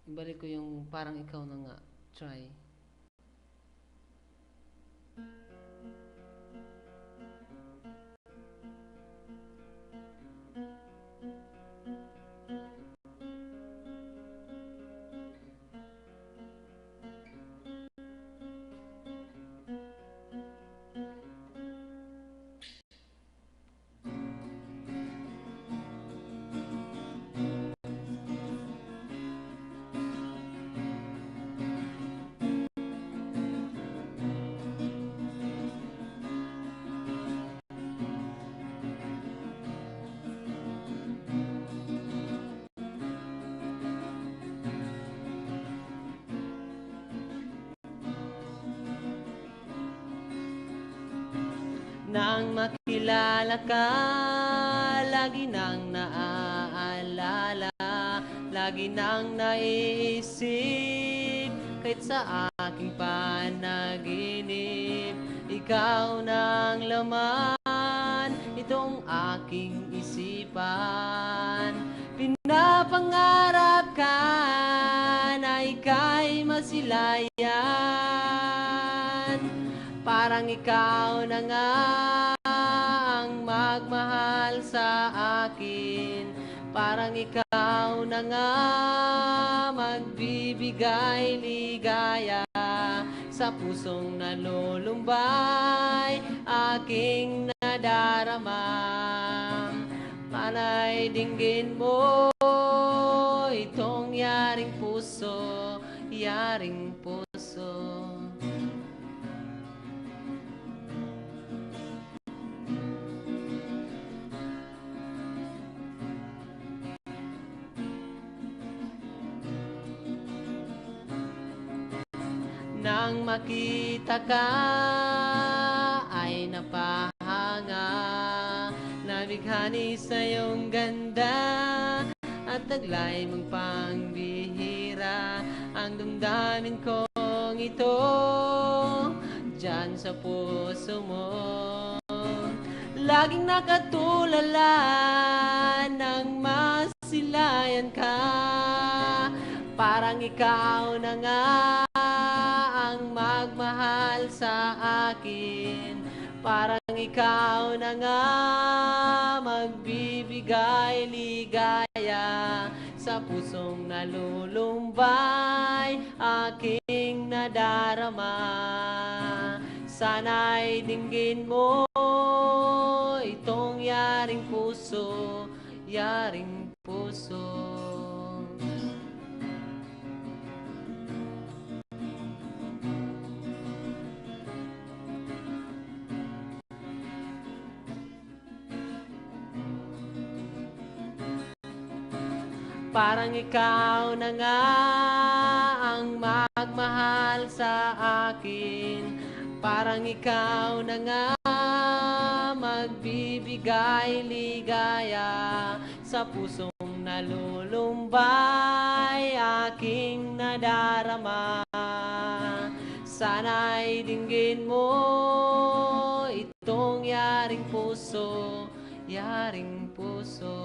Ibalik ko yung parang ikaw na nga. Try. Nang makilala ka, lagi nang naaalala, lagi nang naiisip, kahit sa aking panaginip. Ikaw nang laman, itong aking isipan. Pinapangarap ka na ika'y masilayan, parang ikaw na nga ang magmahal sa akin. Parang ikaw na nga magbibigay ligaya sa pusong nalulumbay, aking nadarama. Panay dinggin mo itong yaring puso, yaring puso. Nang makita ka ay napahanga, nabighani sa iyong ganda at taglay mong pangbihira. Ang damdamin kong ito dyan sa puso mo, laging nakatulala nang masilayan ka. Parang ikaw na nga ang magmahal sa akin. Parang ikaw na nga magbibigay ligaya sa pusong nalulumbay, aking nadarama. Sana'y dinggin mo itong yaring puso, yaring puso. Parang ikaw na nga ang magmahal sa akin. Parang ikaw na nga magbibigay ligaya sa pusong nalulumbay, aking nadarama. Sana'y dinggin mo itong yaring puso, yaring puso.